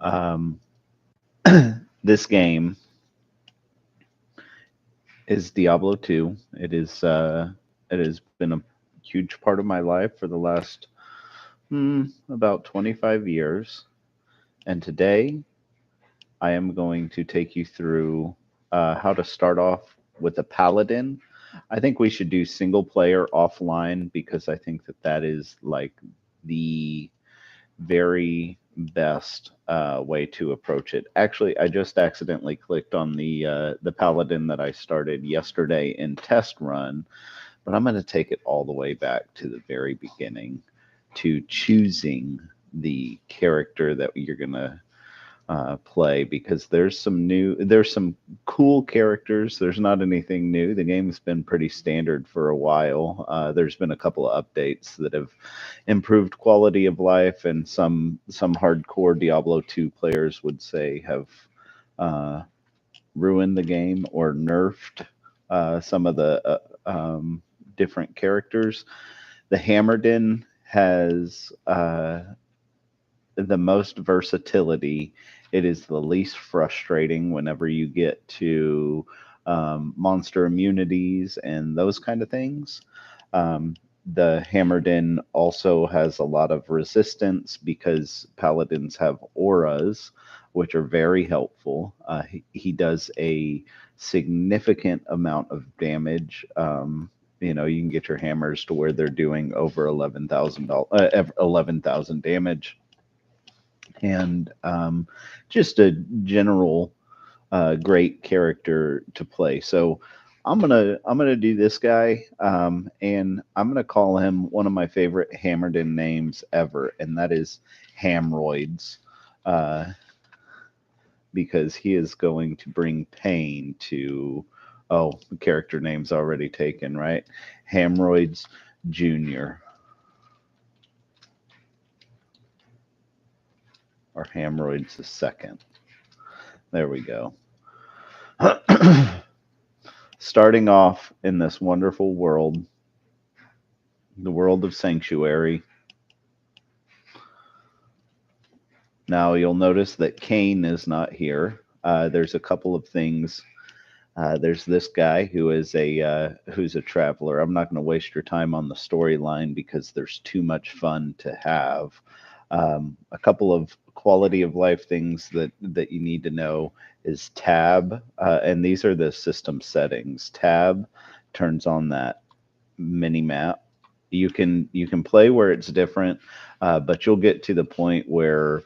Um, this game is Diablo 2. It has been a huge part of my life for the last about 25 years. And today I am going to take you through how to start off with a paladin. I think we should do single player offline because I think that that is like the very best way to approach it. Actually, I just accidentally clicked on the paladin that I started yesterday in test run, but I'm going to take it all the way back to the very beginning to choosing the character that you're going to play because there's some cool characters. There's not anything new. The game's been pretty standard for a while. There's been a couple of updates that have improved quality of life, and some hardcore Diablo 2 players would say have uh, ruined the game or nerfed some of the different characters. The Hammerdin has the most versatility. It is the least frustrating whenever you get to monster immunities and those kind of things. Um, the Hammerdin also has a lot of resistance because paladins have auras, which are very helpful. He does a significant amount of damage. You know, you can get your hammers to where they're doing over 11,000 damage, and just a general great character to play. So I'm gonna do this guy, and I'm gonna call him one of my favorite Hammerdin names ever, and that is Hamroids, uh, because he is going to bring pain to. Oh, the character name's already taken, right? Hamroids Junior or Hamroids the second. There we go. Starting off in this wonderful world, the world of Sanctuary. Now you'll notice that Cain is not here. There's a couple of things. There's this guy who is who's a traveler. I'm not going to waste your time on the storyline because there's too much fun to have. A couple of quality of life things that you need to know is tab, and these are the system settings. Tab turns on that mini map. You can play where it's different, but you'll get to the point where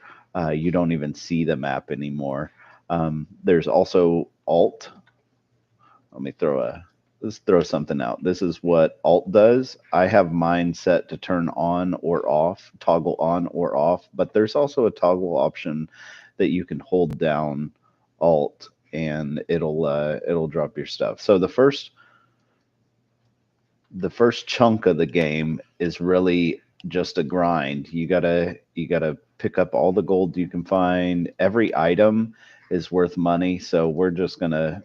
you don't even see the map anymore. There's also Alt. Let me let's throw something out. This is what Alt does. I have mine set to turn on or off, toggle on or off, but there's also a toggle option that you can hold down Alt and it'll drop your stuff. So the first chunk of the game is really just a grind. You gotta pick up all the gold you can find. Every item is worth money, so we're gonna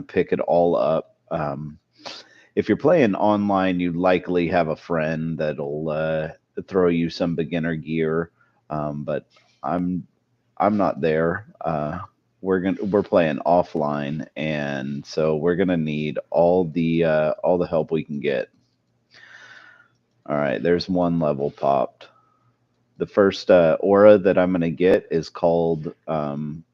pick it all up. If you're playing online, you likely have a friend that'll throw you some beginner gear, but I'm I'm not there. We're playing offline, and so we're gonna need all the help we can get. All right, there's one level popped. The first aura that I'm going to get is called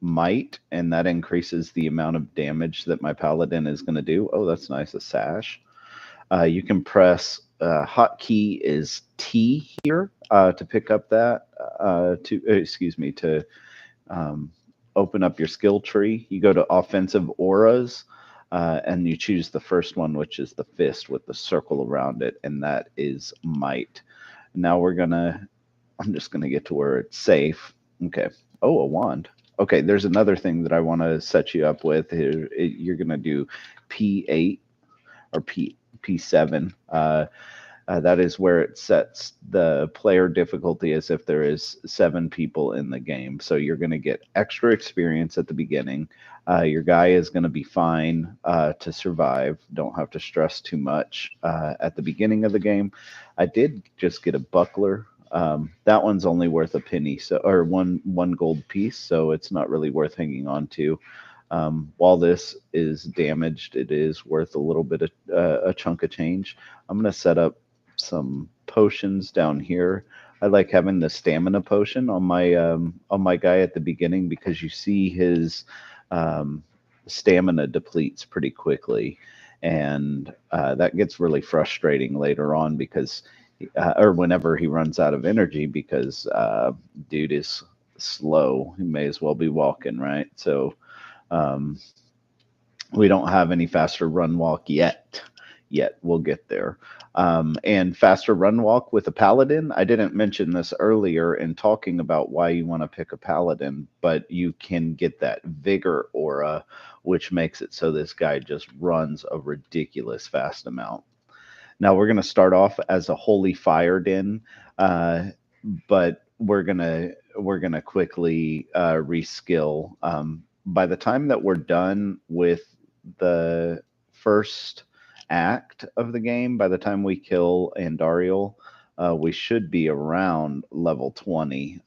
Might, and that increases the amount of damage that my paladin is going to do. Oh, that's nice, a sash. You can press hotkey is T here to pick up that, excuse me, to um, open up your skill tree. You go to offensive auras. And you choose the first one, which is the fist with the circle around it, and that is might. Now I'm just gonna get to where it's safe. Okay. Oh, a wand. Okay, there's another thing that I want to set you up with here. You're gonna do P8 or P7. That is where it sets the player difficulty as if there is 7 people in the game. So you're going to get extra experience at the beginning. Your guy is going to be fine to survive. Don't have to stress too much at the beginning of the game. I did just get a buckler. That one's only worth a penny, so or one gold piece, so it's not really worth hanging on to. While this is damaged, it is worth a little bit of a chunk of change. I'm gonna set up some potions down here. I like having the stamina potion on my guy at the beginning because you see his um, stamina depletes pretty quickly, and that gets really frustrating later on because or whenever he runs out of energy because dude is slow. He may as well be walking, right? So um, we don't have any faster run walk yet. Yet we'll get there. And faster run walk with a paladin. I didn't mention this earlier in talking about why you want to pick a paladin, but you can get that vigor aura, which makes it so this guy just runs a ridiculous fast amount. Now we're going to start off as a Holy Fire Din, but we're gonna quickly reskill. By the time that we're done with the first act of the game, by the time we kill Andariel, we should be around level 20.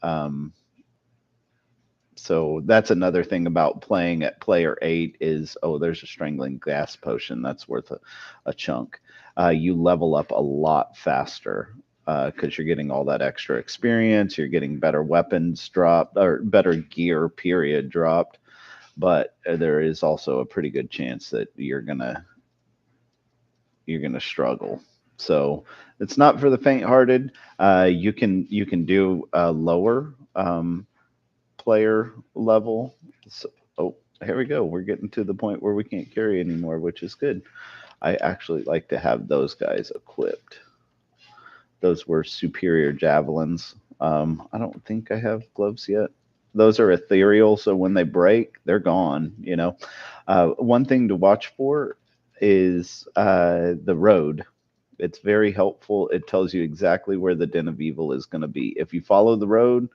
So that's another thing about playing at player 8 is, oh, there's a strangling gas potion that's worth a chunk. You level up a lot faster because you're getting all that extra experience. You're getting better weapons dropped or better gear, period, dropped. But there is also a pretty good chance that you're gonna struggle. So it's not for the faint-hearted. You can do lower. Player level. So, oh, here we go. We're getting to the point where we can't carry anymore, which is good. I actually like to have those guys equipped. Those were superior javelins. I don't think I have gloves yet. Those are ethereal, so when they break, they're gone. One thing to watch for is the road. It's very helpful. It tells you exactly where the Den of Evil is going to be. If you follow the road,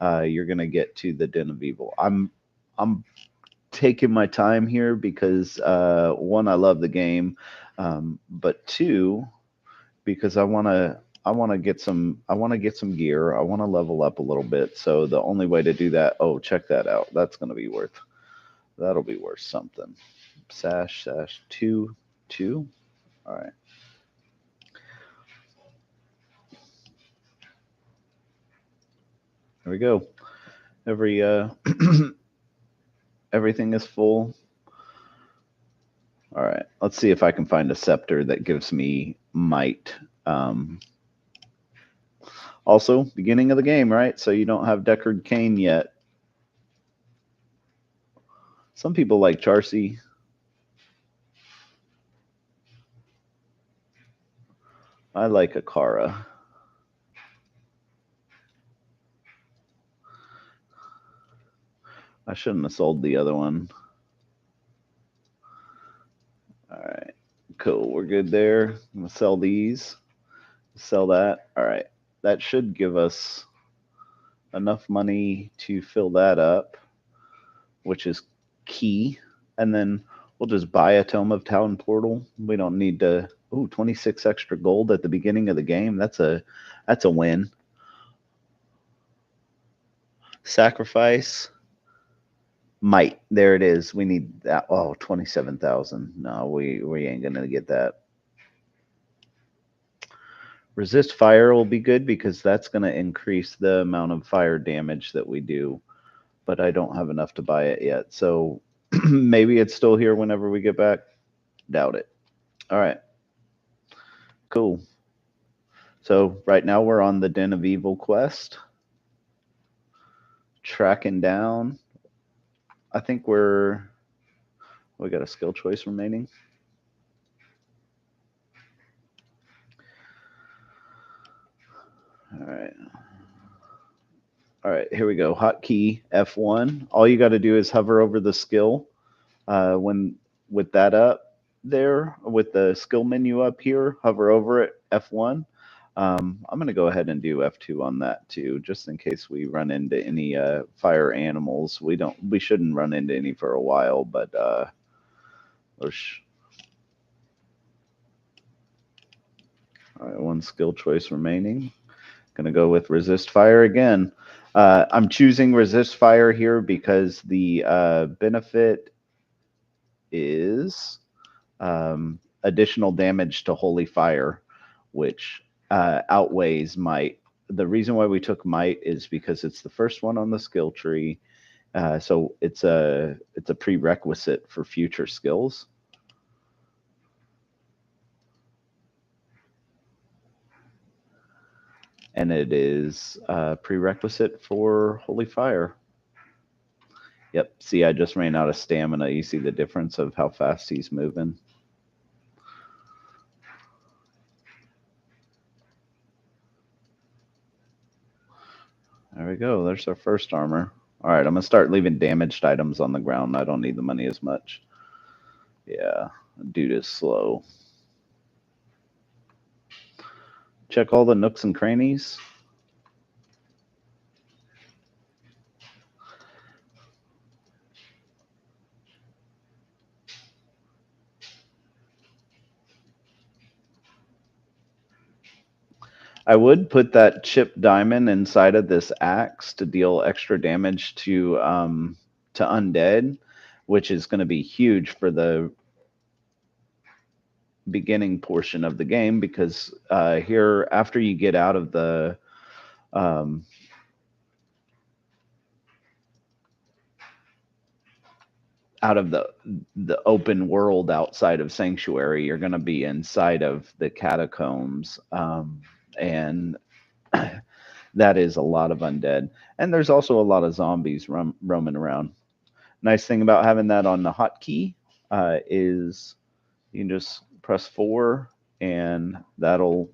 you're gonna get to the Den of Evil. I'm taking my time here because one, I love the game, but two, because I want to get some gear. I want to level up a little bit. So the only way to do that, oh, check that out. That'll be worth something. Sash 2. All right. There we go. Every everything is full. All right, let's see if I can find a scepter that gives me might. Also, beginning of the game, right? So you don't have Deckard Cain yet. Some people like Charcy. I like Akara. I shouldn't have sold the other one. All right, cool. We're good there. I'm going to sell these. Sell that. All right. That should give us enough money to fill that up, which is key. And then we'll just buy a Tome of Town Portal. We don't need to. Ooh, 26 extra gold at the beginning of the game. That's a win. Sacrifice. Might. There it is. We need that. Oh, 27,000. No, we ain't gonna get that. Resist fire will be good because that's gonna increase the amount of fire damage that we do. But I don't have enough to buy it yet. So maybe it's still here whenever we get back. Doubt it. All right. Cool. So right now we're on the Den of Evil quest. Tracking down. I think we got a skill choice remaining. All right. All right, here we go. Hotkey F1. All you got to do is hover over the skill. When with that up there, with the skill menu up here, hover over it, F1. I'm going to go ahead and do F2 on that too, just in case we run into any fire animals. We shouldn't run into any for a while, but all right, one skill choice remaining. Gonna go with resist fire again. I'm choosing resist fire here because the benefit is additional damage to holy fire, which outweighs might. The reason why we took might is because it's the first one on the skill tree, so it's a prerequisite for future skills. And it is a prerequisite for holy fire. Yep. See, I just ran out of stamina. You see the difference of how fast he's moving. There we go. There's our first armor. All right, I'm going to start leaving damaged items on the ground. I don't need the money as much. Yeah, dude is slow. Check all the nooks and crannies. I would put that chip diamond inside of this axe to deal extra damage to undead, which is going to be huge for the beginning portion of the game, because here, after you get out of the open world outside of Sanctuary, you're going to be inside of the catacombs, and that is a lot of undead. And there's also a lot of zombies roaming around. Nice thing about having that on the hotkey is you can just press 4 and that'll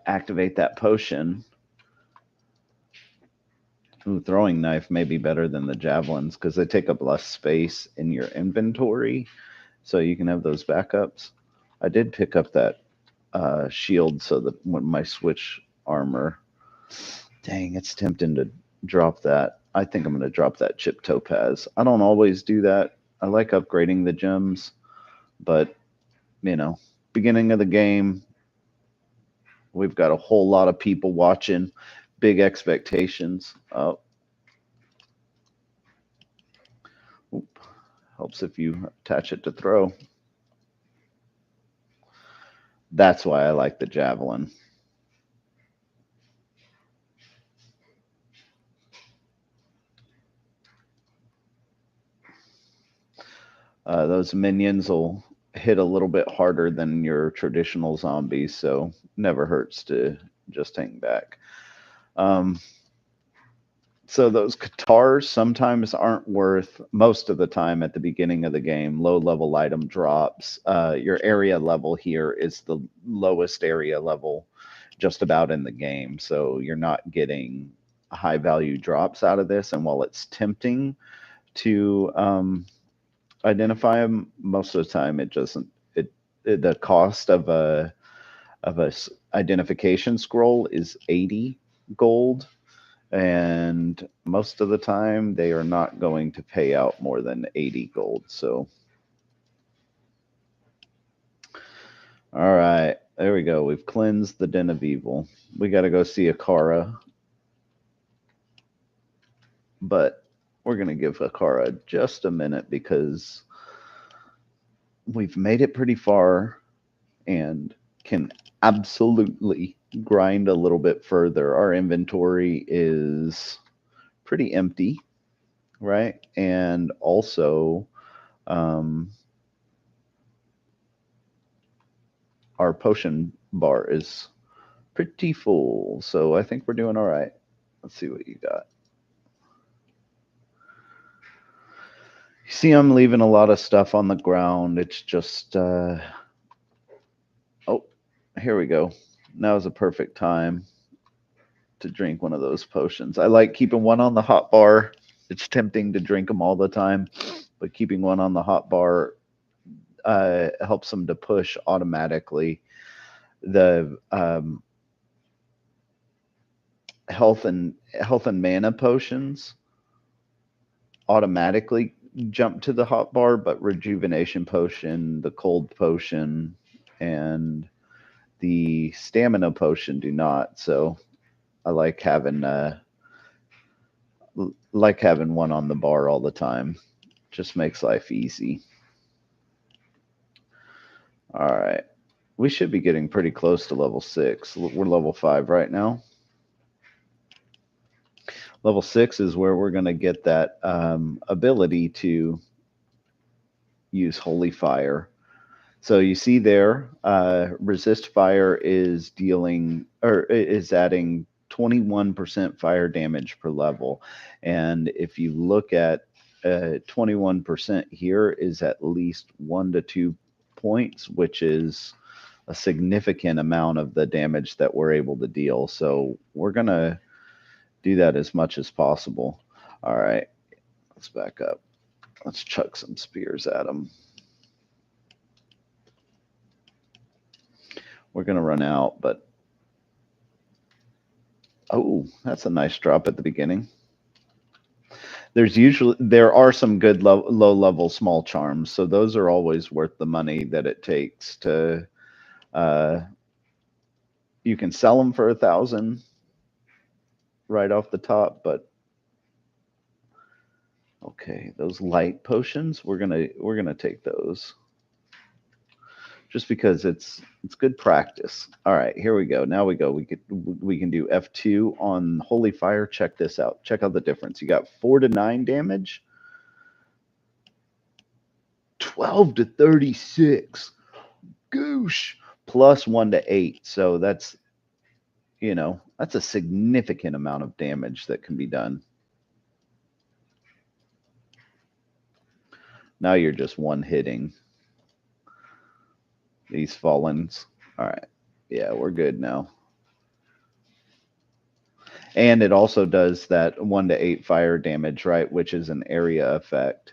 activate that potion. Ooh, throwing knife may be better than the javelins because they take up less space in your inventory, so you can have those backups. I did pick up that shield so that when my switch armor, dang, it's tempting to drop that. I think I'm going to drop that chip topaz. I don't always do that. I like upgrading the gems, but beginning of the game, we've got a whole lot of people watching, big expectations. Oh, helps if you attach it to throw. That's why I like the javelin. Those minions will hit a little bit harder than your traditional zombies, so never hurts to just hang back. So those guitars sometimes aren't worth, most of the time at the beginning of the game, low level item drops. Your area level here is the lowest area level just about in the game, so you're not getting high value drops out of this. And while it's tempting to identify them, most of the time it doesn't. The cost of a identification scroll is 80 gold, and most of the time they are not going to pay out more than 80 gold. So all right, there we go. We've cleansed the Den of Evil. We got to go see Akara, but we're going to give Akara just a minute because we've made it pretty far and can absolutely grind a little bit further. Our inventory is pretty empty, right? And also our potion bar is pretty full, so I think we're doing all right. Let's see what you got. You see, I'm leaving a lot of stuff on the ground. It's just oh, here we go. Now is a perfect time to drink one of those potions. I like keeping one on the hot bar. It's tempting to drink them all the time, but keeping one on the hot bar helps them to push automatically. The health and mana potions automatically jump to the hot bar, but rejuvenation potion, the cold potion, and The stamina potion do not. So I like having one on the bar all the time. Just makes life easy. All right. We should be getting pretty close to level 6. We're level 5 right now. Level 6 is where we're going to get that ability to use Holy Fire. So you see there, Resist Fire is dealing or is adding 21% fire damage per level. And if you look at 21% here is at least 1 to 2 points, which is a significant amount of the damage that we're able to deal. So we're going to do that as much as possible. All right, let's back up. Let's chuck some spears at them. We're going to run out, but oh, that's a nice drop at the beginning. There are some good low level small charms, so those are always worth the money that it takes to. You can sell them for 1,000 right off the top, but okay, those light potions, we're gonna take those. Just because it's good practice. All right, here we go. Now we go. We can do F2 on Holy Fire. Check this out. Check out the difference. You got 4 to 9 damage, 12 to 36. Goosh. Plus 1 to 8. So that's that's a significant amount of damage that can be done. Now you're just one hitting these fallens. All right. Yeah, we're good now. And it also does that 1 to 8 fire damage, right? Which is an area effect.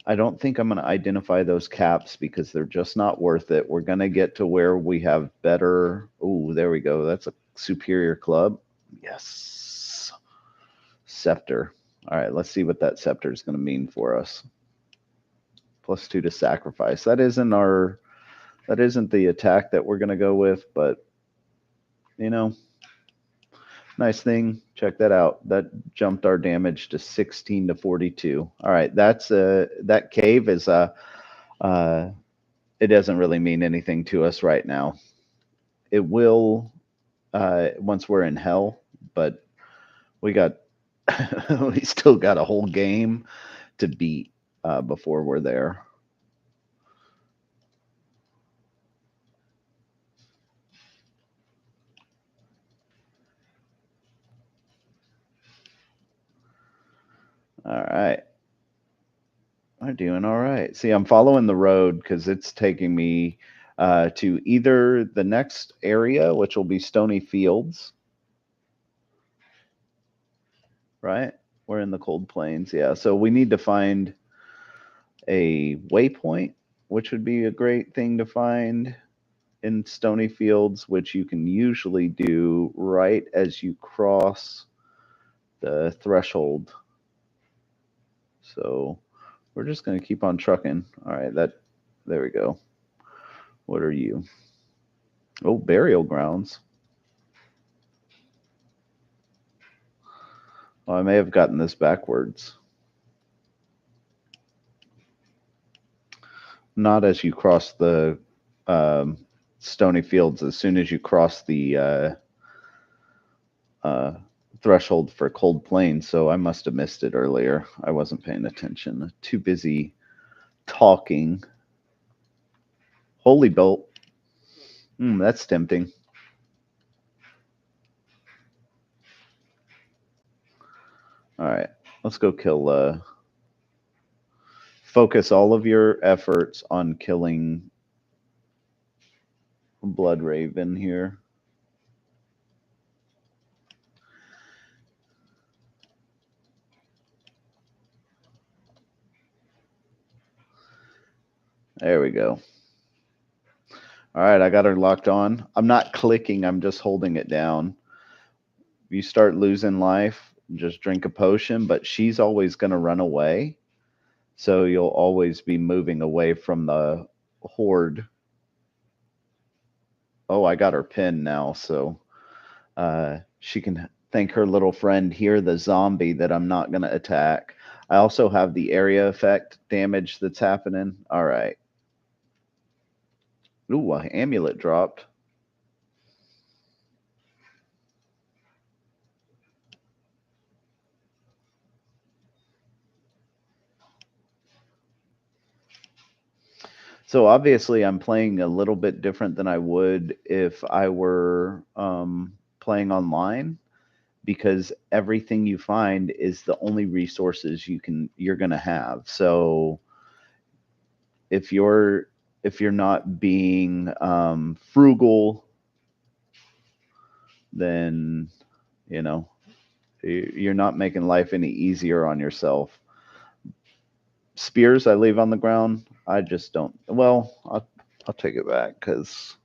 I don't think I'm going to identify those caps because they're just not worth it. We're going to get to where we have better. Oh, there we go. That's a superior club. Yes. Scepter. All right, let's see what that scepter is going to mean for us. +2 to sacrifice. That isn't the attack that we're going to go with, but nice thing. Check that out. That jumped our damage to 16 to 42. All right, that cave is it doesn't really mean anything to us right now. It will once we're in hell, but we still got a whole game to beat before we're there. All right. I'm doing all right. See, I'm following the road because it's taking me to either the next area, which will be Stony Fields. Right? We're in the Cold Plains. Yeah. So we need to find a waypoint, which would be a great thing to find in Stony Fields, which you can usually do right as you cross the threshold. So we're just going to keep on trucking. All right, there we go. What are you? Oh, burial grounds. Well, I may have gotten this backwards. Not as you cross the Stony Fields. As soon as you cross the threshold for Cold Plains, so I must have missed it earlier. I wasn't paying attention. Too busy talking. Holy Bolt. That's tempting. All right, let's go kill. Focus all of your efforts on killing Blood Raven here. There we go. All right, I got her locked on. I'm not clicking, I'm just holding it down. If you start losing life, just drink a potion, but she's always going to run away. So you'll always be moving away from the horde. Oh, I got her pinned now, so she can thank her little friend here, the zombie that I'm not going to attack. I also have the area effect damage that's happening. All right. Ooh, an amulet dropped. So obviously, I'm playing a little bit different than I would if I were playing online, because everything you find is the only resources you're going to have. So if you're not being frugal, then you know you're not making life any easier on yourself. Spears I leave on the ground. I just don't. Well, I'll take it back because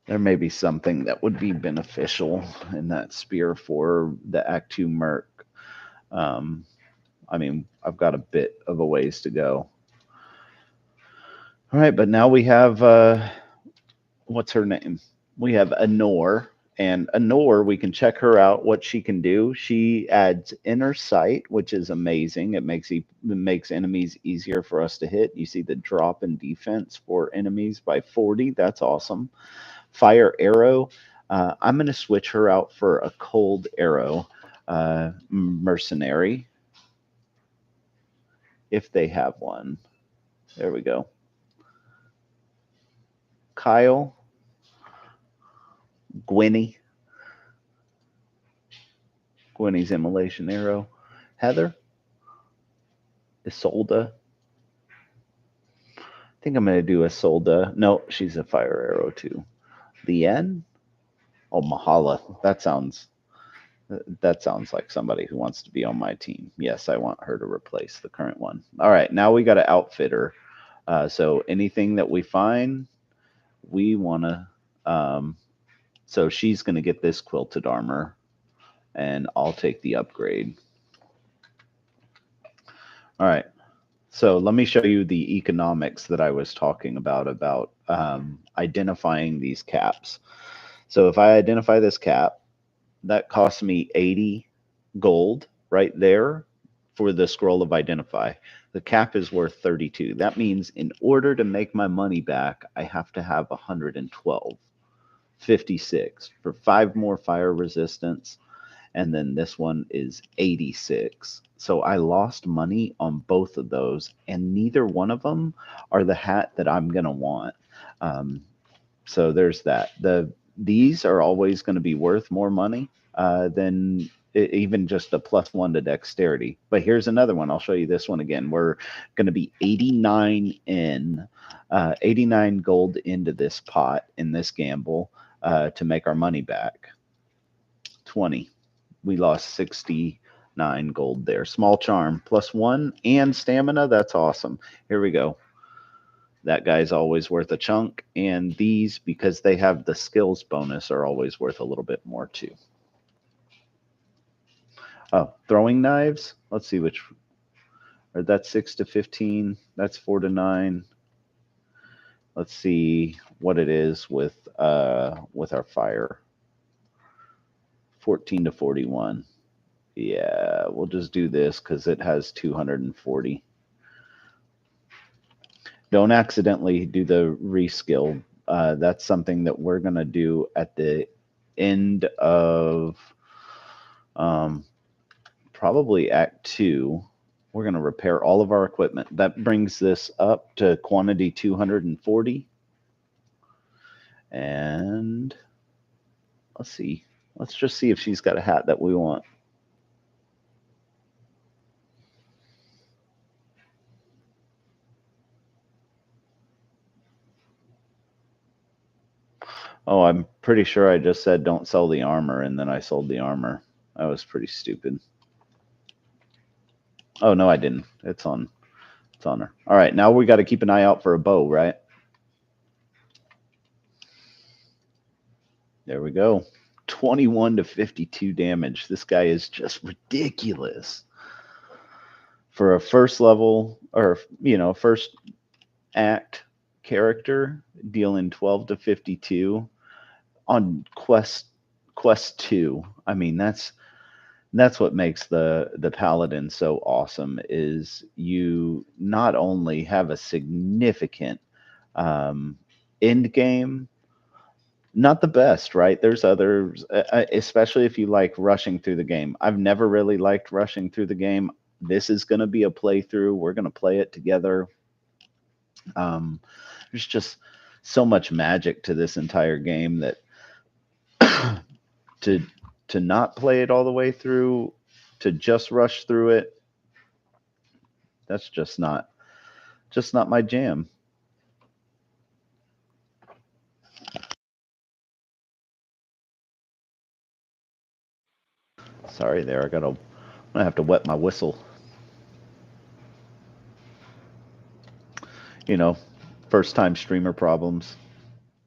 there may be something that would be beneficial in that spear for the Act 2 Merc. I mean, I've got a bit of a ways to go. All right, but now we have what's her name? We have Anor, and Anor, we can check her out. What she can do? She adds inner sight, which is amazing. It makes enemies easier for us to hit. You see the drop in defense for enemies by 40. That's awesome. Fire arrow. I'm going to switch her out for a cold arrow mercenary if they have one. There we go. Kyle, Gwenny's immolation arrow. Heather, Isolda. I think I'm going to do Isolda. No, she's a fire arrow too. Lien? Oh, Mahala. That sounds like somebody who wants to be on my team. Yes, I want her to replace the current one. All right, now we got to outfit her. So anything that we find, we want to. So she's going to get this quilted armor, and I'll take the upgrade. All right. So let me show you the economics that I was talking about identifying these caps. So if I identify this cap, that costs me 80 gold right there for the scroll of identify. The cap is worth 32. That means in order to make my money back, I have to have 112, 56 for 5 more fire resistance. And then this one is 86. So I lost money on both of those, and neither one of them are the hat that I'm going to want. So there's that. These are always going to be worth more money than even just a +1 to dexterity. But here's another one. I'll show you this one again. We're going to be 89 gold into this pot in this gamble to make our money back. 20. We lost 69 gold there. Small charm +1 and stamina. That's awesome. Here we go. That guy's always worth a chunk, and these, because they have the skills bonus, are always worth a little bit more too. Oh, throwing knives. Let's see which. Or that's 6 to 15. That's 4 to 9. Let's see what it is with our fire. 14 to 41. Yeah, we'll just do this because it has 240. Don't accidentally do the reskill. That's something that we're going to do at the end of probably Act 2. We're going to repair all of our equipment. That brings this up to quantity 240. And let's see. Let's just see if she's got a hat that we want. Oh, I'm pretty sure I just said don't sell the armor, and then I sold the armor. That was pretty stupid. Oh, no, I didn't. It's on her. All right, now we got to keep an eye out for a bow, right? There we go. 21 to 52 damage. This guy is just ridiculous. For a first level, or, first act character dealing 12 to 52 on quest 2. I mean, that's what makes the paladin so awesome, is you not only have a significant end game, not the best, right? There's others, especially if you like rushing through the game. I've never really liked rushing through the game. This is going to be a playthrough. We're going to play it together. There's just so much magic to this entire game that to not play it all the way through, to just rush through it, that's just not my jam. Sorry there, I'm gonna have to wet my whistle. You know, first time streamer problems.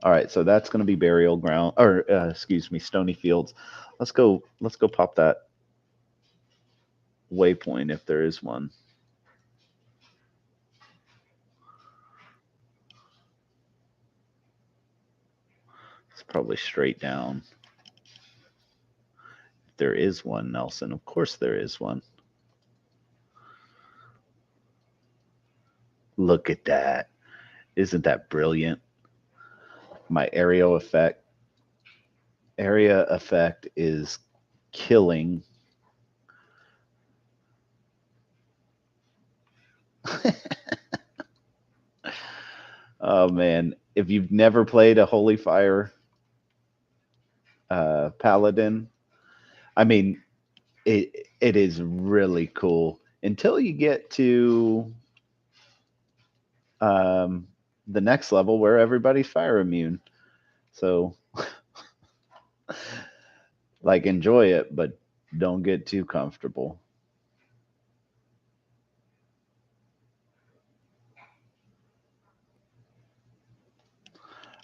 All right, so that's going to be burial ground, or excuse me, stony fields. Let's go pop that waypoint if there is one. It's probably straight down. There is one, Nelson. Of course there is one. Look at that. Isn't that brilliant? My area effect is killing. Oh man, if you've never played a Holy Fire Paladin, I mean, it is really cool until you get to the next level where everybody's fire immune. So, like, enjoy it, but don't get too comfortable.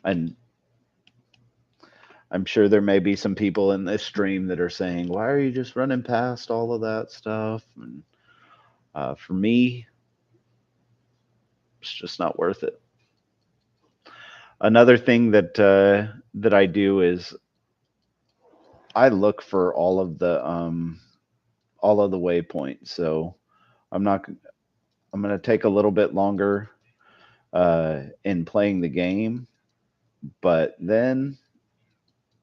And I'm sure there may be some people in this stream that are saying, "Why are you just running past all of that stuff?" And for me, it's just not worth it. Another thing that that I do is I look for all of the waypoints. So I'm going to take a little bit longer in playing the game, but then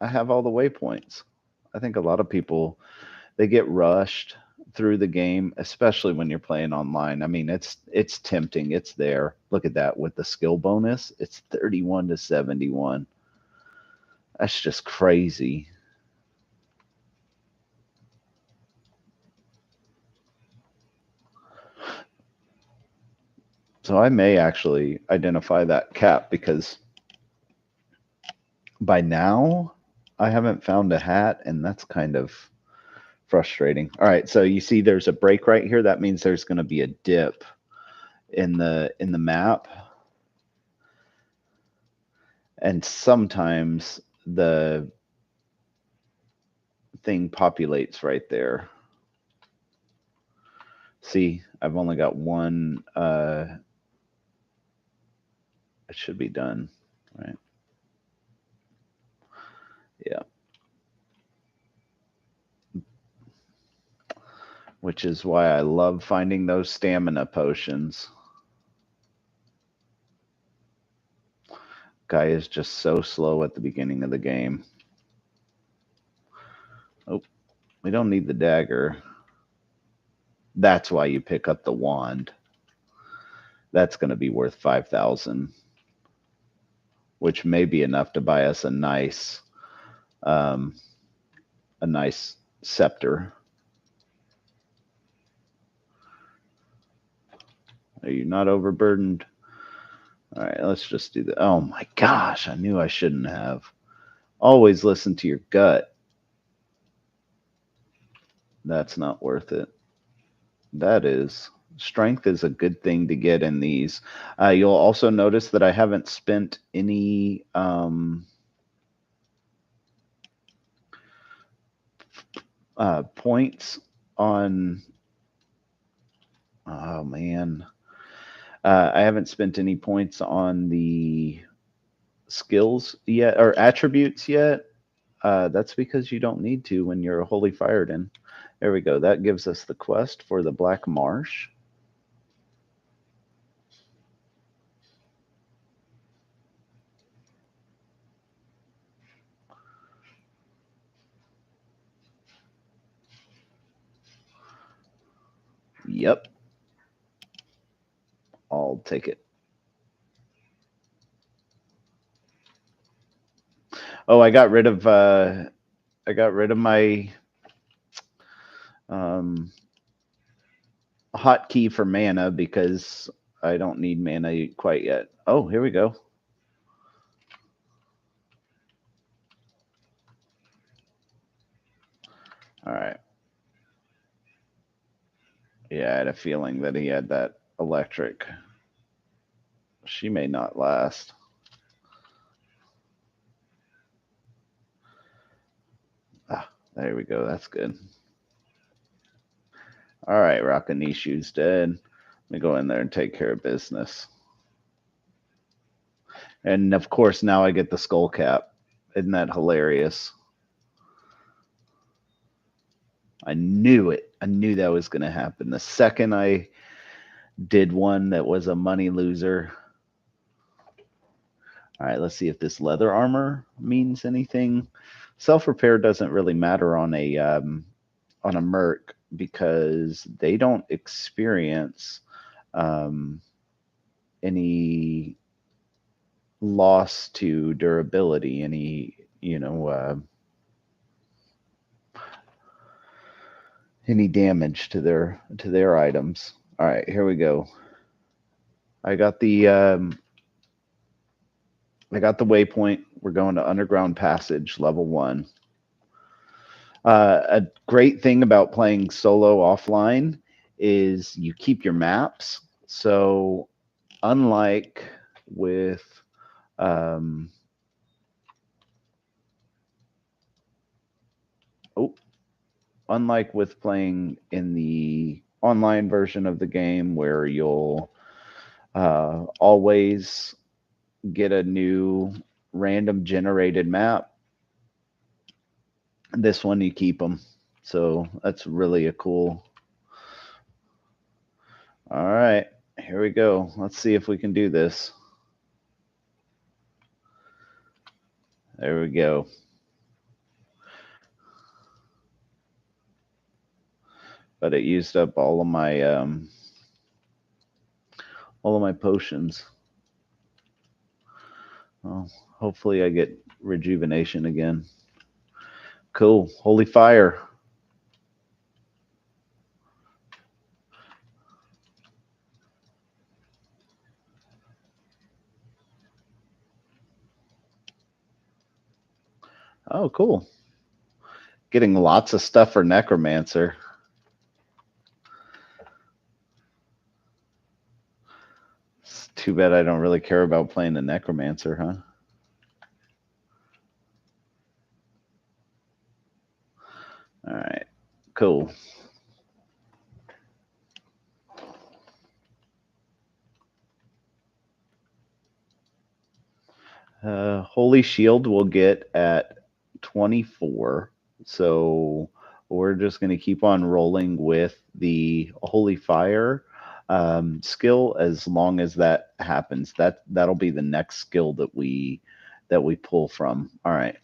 I have all the waypoints. I think a lot of people, they get rushed through the game, especially when you're playing online. I mean, it's tempting. It's there. Look at that with the skill bonus. It's 31 to 71. That's just crazy. So I may actually identify that cap, because by now I haven't found a hat, and that's kind of frustrating. All right, so you see there's a break right here. That means there's going to be a dip in the map. And sometimes the thing populates right there. See, I've only got one it should be done, right? Yeah. Which is why I love finding those stamina potions. Guy is just so slow at the beginning of the game. Oh, we don't need the dagger. That's why you pick up the wand. That's going to be worth 5,000, which may be enough to buy us a nice scepter. Are you not overburdened? All right, let's just do that. Oh my gosh, I knew I shouldn't have. Always listen to your gut. That's not worth it. That is. Strength is a good thing to get in these. You'll also notice that I haven't spent any points on. Oh man, I haven't spent any points on the skills yet or attributes yet. That's because you don't need to when you're a Holy Fireden. There we go. That gives us the quest for the Black Marsh. Yep. I'll take it. Oh, I got rid of my hotkey for mana because I don't need mana quite yet. Oh, here we go. All right. Yeah, I had a feeling that he had that electric. She may not last. Ah, there we go. That's good. All right, Rakanishu's dead. Let me go in there and take care of business. And of course, now I get the skull cap. Isn't that hilarious? I knew it. I knew that was going to happen. The second I did one that was a money loser. All right, let's see if this leather armor means anything. Self repair doesn't really matter on a merc because they don't experience any loss to durability, any any damage to their items. All right, here we go. I got the waypoint. We're going to underground passage level 1. A great thing about playing solo offline is you keep your maps. So unlike with unlike with playing in the online version of the game where you'll always get a new random generated map, this one you keep them. So that's really a cool. All right, here we go. Let's see if we can do this. There we go. But it used up all of my potions. Well, hopefully I get rejuvenation again. Cool. Holy Fire. Oh, cool. Getting lots of stuff for Necromancer. It's too bad I don't really care about playing the Necromancer, huh? All right. Cool. Holy Shield we'll get at 24. So we're just going to keep on rolling with the Holy Fire skill as long as that happens. That'll be the next skill that we pull from. All right.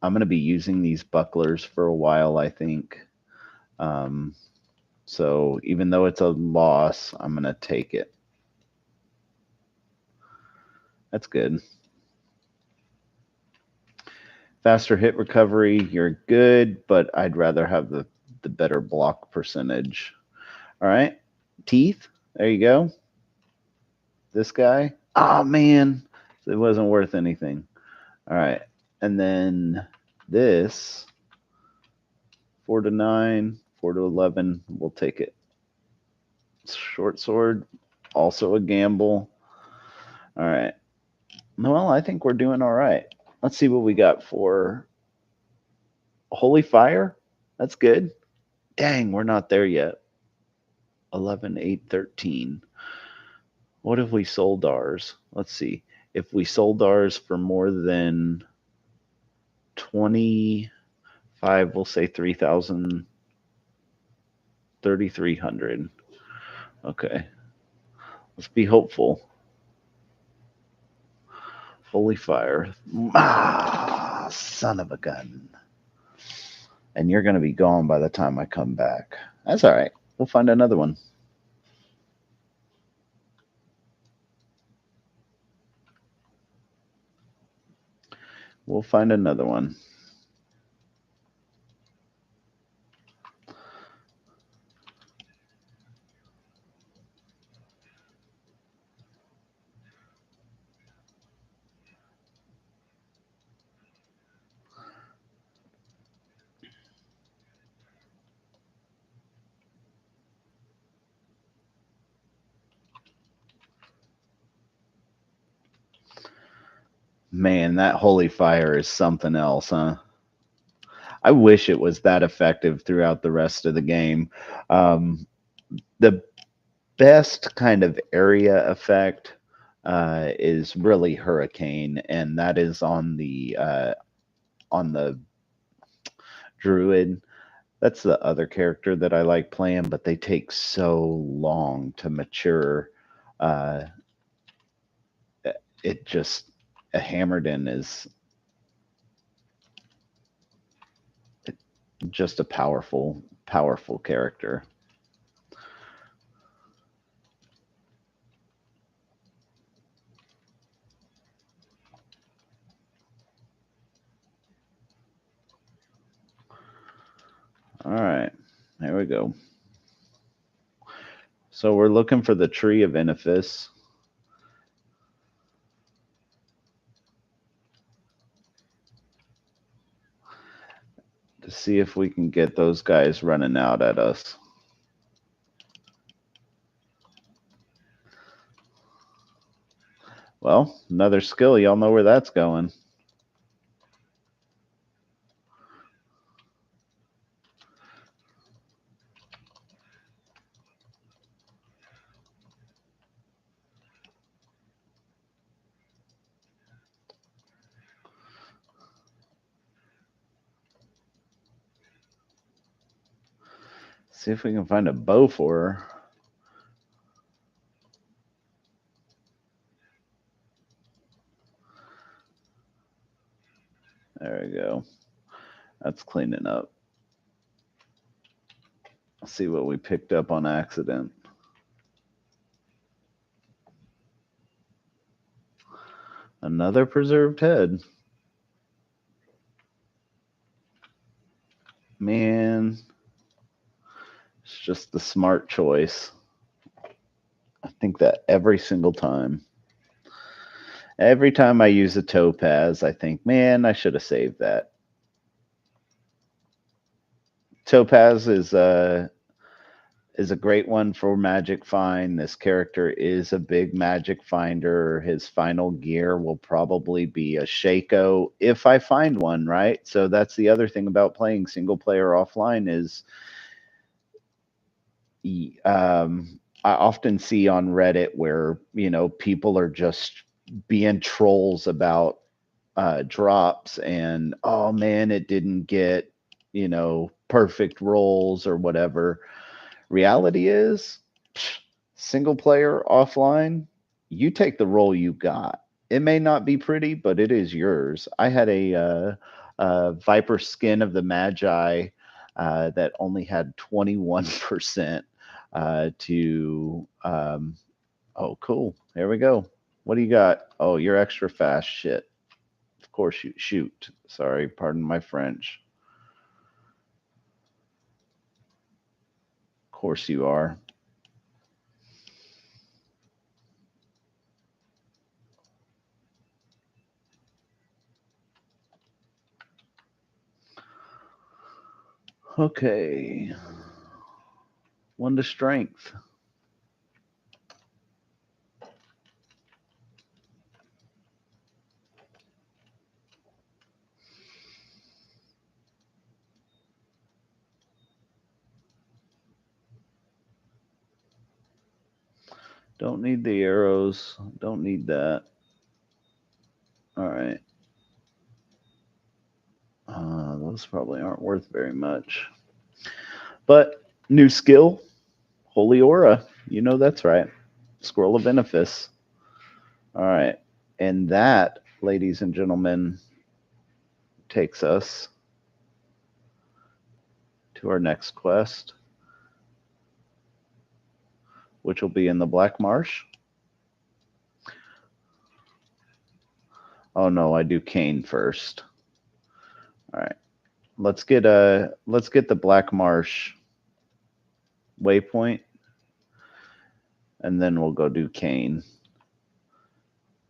I'm going to be using these bucklers for a while, I think. So even though it's a loss, I'm going to take it. That's good. Faster hit recovery, you're good, but I'd rather have the better block percentage. All right. Teeth, there you go. This guy. Oh, man. It wasn't worth anything. All right. And then this 4 to 9, 4 to 11. We'll take it. Short sword, also a gamble. All right. Well, I think we're doing all right. Let's see what we got for Holy Fire. That's good. Dang, we're not there yet. 11, 8, 13. What if we sold ours? Let's see. If we sold ours for more than 25, we'll say 3,000, 3,300. Okay. Let's be hopeful. Holy Fire. Ah, son of a gun. And you're going to be gone by the time I come back. That's all right. We'll find another one. We'll find another one. Man, that Holy Fire is something else, huh? I wish it was that effective throughout the rest of the game. The best kind of area effect is really Hurricane, and that is on the Druid. That's the other character that I like playing, but they take so long to mature. Uh, it just a Hammerdin is just a powerful character. All right, there we go. So we're looking for the Tree of Benefice. To see if we can get those guys running out at us. Well, another skill. Y'all know where that's going. See if we can find a bow for her. There we go. That's cleaning up. Let's see what we picked up on accident. Another preserved head. Man, it's just the smart choice. I think that every single time. Every time I use a topaz, I think, man, I should have saved that. Topaz is a great one for magic find. This character is a big magic finder. His final gear will probably be a Shaco if I find one, right? So that's the other thing about playing single player offline is I often see on Reddit where, people are just being trolls about drops and, oh man, it didn't get, perfect rolls or whatever. Reality is, single player offline, you take the role you got. It may not be pretty, but it is yours. I had a Viper Skin of the Magi that only had 21% to. Oh, cool. There we go. What do you got? Oh, you're extra fast. Shit. Of course you shoot. Sorry, pardon my French. Of course you are. Okay. One to strength. Don't need the arrows. Don't need that. All right. Those probably aren't worth very much. But new skill, Holy Aura. You know that's right. Scroll of Benefice. All right. And that, ladies and gentlemen, takes us to our next quest, which will be in the Black Marsh. Oh no, I do Cain first. All right. Let's get the Black Marsh waypoint, and then we'll go do Cain.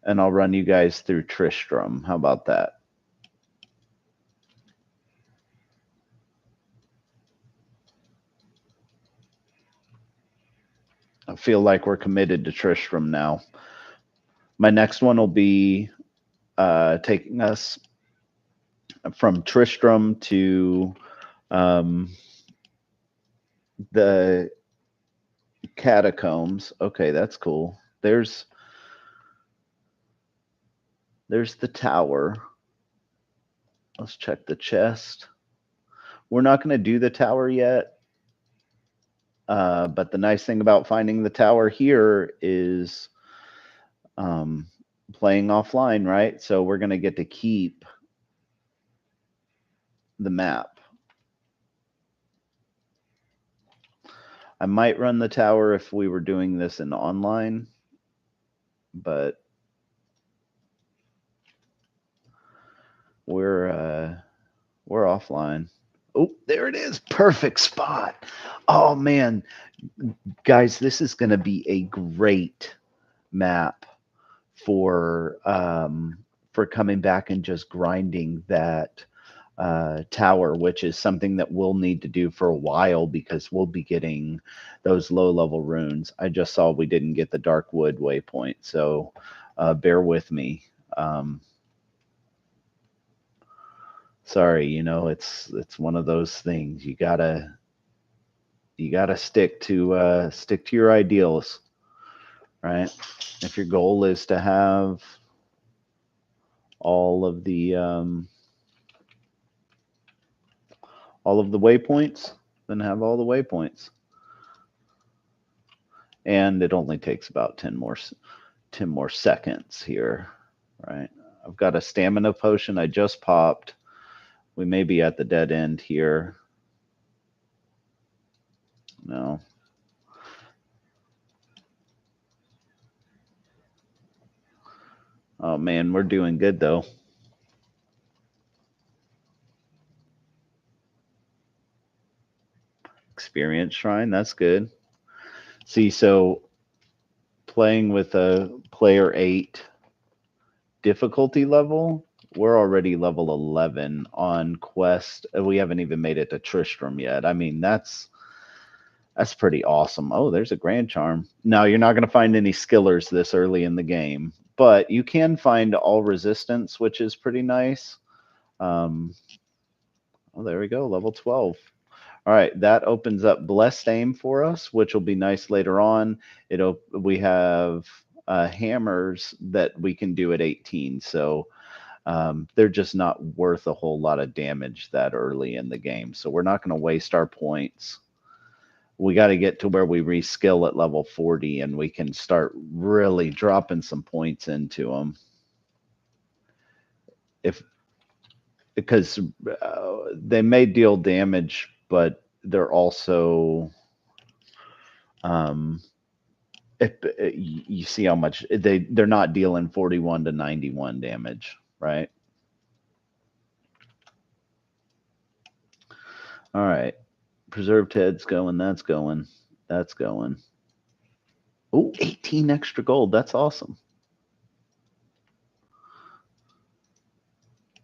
And I'll run you guys through Tristram. How about that? I feel like we're committed to Tristram now. My next one will be taking us from Tristram to the catacombs. Okay, that's cool. There's the tower. Let's check the chest. We're not going to do the tower yet. But the nice thing about finding the tower here is playing offline, right? So we're going to get to keep the map. I might run the tower if we were doing this in online, but we're offline. Oh, there it is. Perfect spot. Oh man, guys, this is going to be a great map for coming back and just grinding that tower, which is something that we'll need to do for a while because we'll be getting those low level runes. I just saw we didn't get the dark wood waypoint, so bear with me. Sorry, it's one of those things. You gotta stick to your ideals, right? If your goal is to have all of the waypoints, then have all the waypoints. And it only takes about 10 more seconds here, right? I've got a stamina potion I just popped. We may be at the dead end here. No. Oh man, we're doing good though. Experience shrine, that's good. See, so playing with a player 8 difficulty level, we're already level 11 on quest. We haven't even made it to Tristram yet. I mean, that's pretty awesome. Oh, there's a grand charm. Now, you're not going to find any skillers this early in the game, but you can find all resistance, which is pretty nice. Oh, there we go, level 12. All right, that opens up Blessed Aim for us, which will be nice later on. We have hammers that we can do at 18, so they're just not worth a whole lot of damage that early in the game. So we're not going to waste our points. We got to get to where we reskill at level 40 and we can start really dropping some points into them. Because they may deal damage, but they're also you see how much they're not dealing 41 to 91 damage, right? All right. Preserved head's going. That's going. That's going. Oh, 18 extra gold. That's awesome.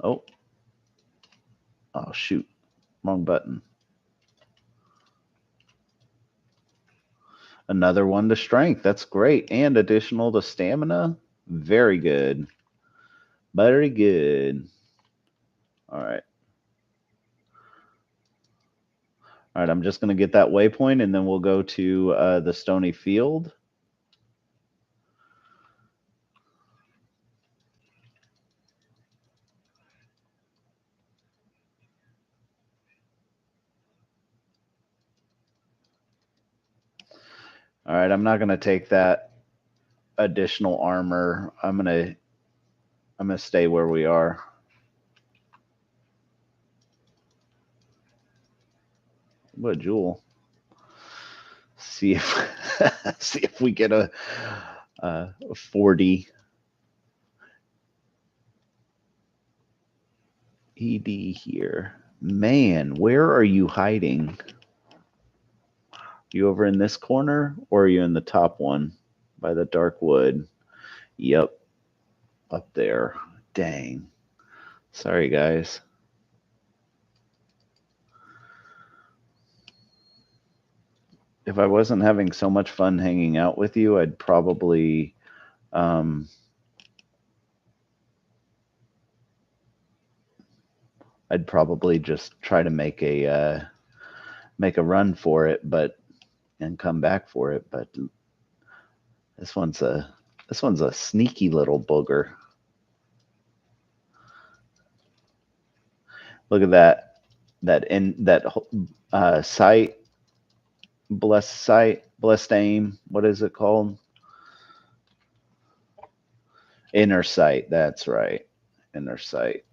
Oh. Oh, shoot. Wrong button. Another one to strength. That's great. And additional to stamina. Very good. Very good. All right. All right, I'm just going to get that waypoint, and then we'll go to the Stony Field. All right, I'm not gonna take that additional armor. I'm gonna stay where we are. What jewel? See if see if we get a 40 ED here. Man, where are you hiding? You over in this corner, or are you in the top one by the dark wood? Yep, up there. Dang. Sorry, guys. If I wasn't having so much fun hanging out with you, um, I'd probably just try to make a run for it, and come back for it. But this one's a sneaky little booger. Look at that sight, blessed aim. What is it called? Inner sight. That's right, inner sight.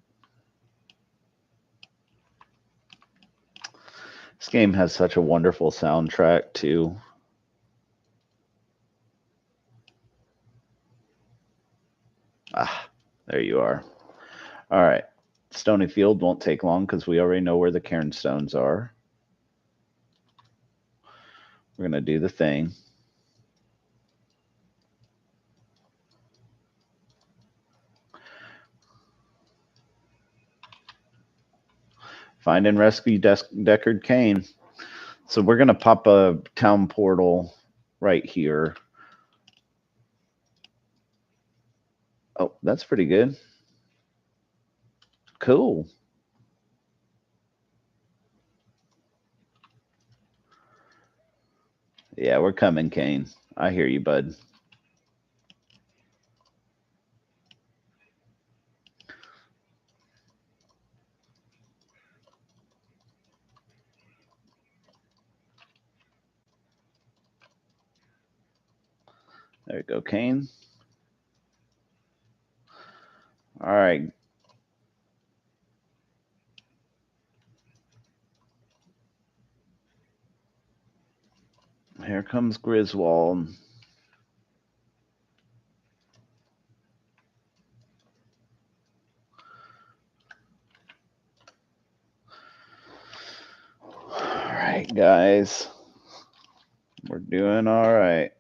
This game has such a wonderful soundtrack too. Ah, there you are. All right. Stony Field won't take long because we already know where the cairn stones are. We're going to do the thing. Find and rescue Deckard Cain. So we're going to pop a town portal right here. Oh, that's pretty good. Cool. Yeah, we're coming, Cain. I hear you, bud. There you go, Cain. All right. Here comes Griswold. All right, guys. We're doing all right.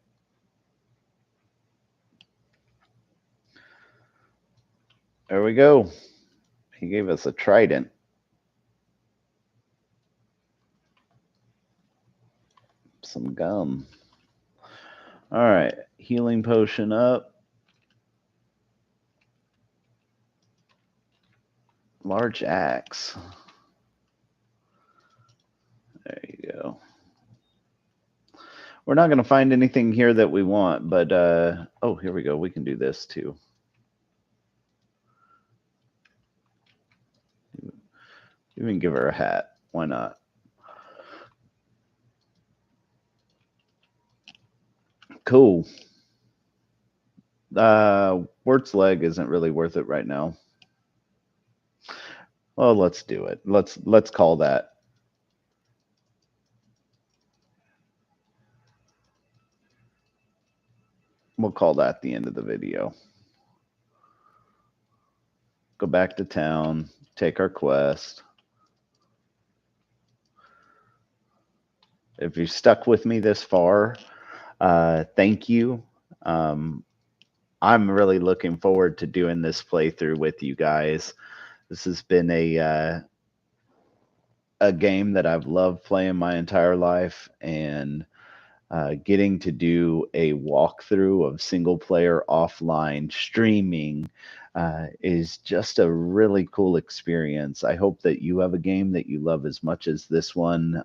There we go. He gave us a trident. Some gum. All right. Healing potion up. Large axe. There you go. We're not going to find anything here that we want, but oh, here we go. We can do this too. Even give her a hat. Why not? Cool. Wirt's leg isn't really worth it right now. Well, let's do it. Let's call that. We'll call that the end of the video. Go back to town, take our quest. If you stuck with me this far, thank you. I'm really looking forward to doing this playthrough with you guys. This has been a game that I've loved playing my entire life, and getting to do a walkthrough of single player offline streaming is just a really cool experience. I hope that you have a game that you love as much as this one.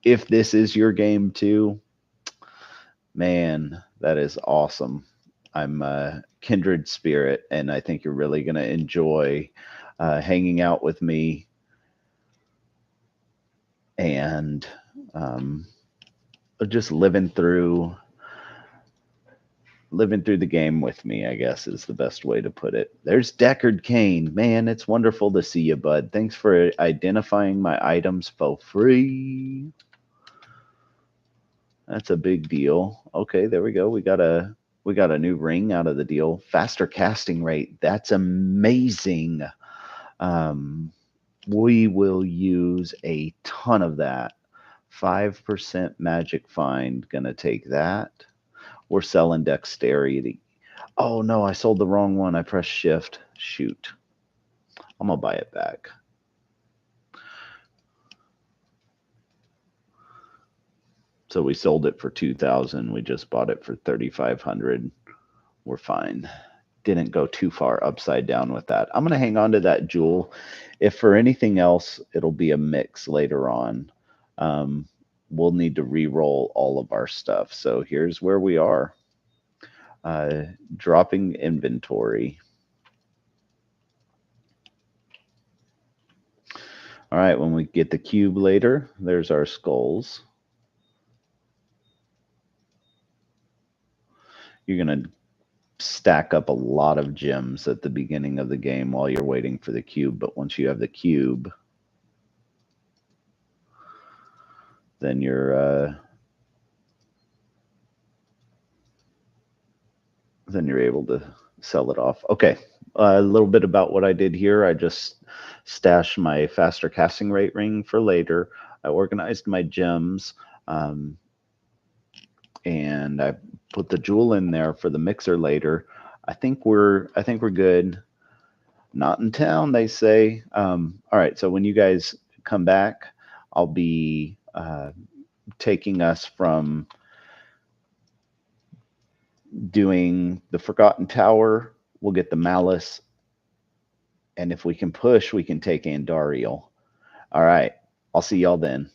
If this is your game too, man, that is awesome. I'm a kindred spirit, and I think you're really going to enjoy hanging out with me. And just living through the game with me, I guess is the best way to put it. There's Deckard Cain. Man, it's wonderful to see you, bud. Thanks for identifying my items for free. That's a big deal. Okay, there we go. We got a new ring out of the deal. Faster casting rate. That's amazing. We will use a ton of that. 5% magic find. Gonna take that. We're selling dexterity. Oh no, I sold the wrong one. I pressed shift. Shoot. I'm gonna buy it back. So we sold it for 2,000. We just bought it for 3,500. We're fine. Didn't go too far upside down with that. I'm gonna hang on to that jewel. If for anything else, it'll be a mix later on. We'll need to re-roll all of our stuff. So here's where we are. Dropping inventory. All right, when we get the cube later, there's our skulls. You're going to stack up a lot of gems at the beginning of the game while you're waiting for the cube. But once you have the cube, then you're able to sell it off. Okay, a little bit about what I did here. I just stashed my faster casting rate ring for later. I organized my gems, and I put the jewel in there for the mixer later. I think we're good. Not in town, they say. All right, so when you guys come back, I'll be taking us from doing the Forgotten Tower. We'll get the Malice, and if we can push, we can take Andariel. All right, I'll see y'all then.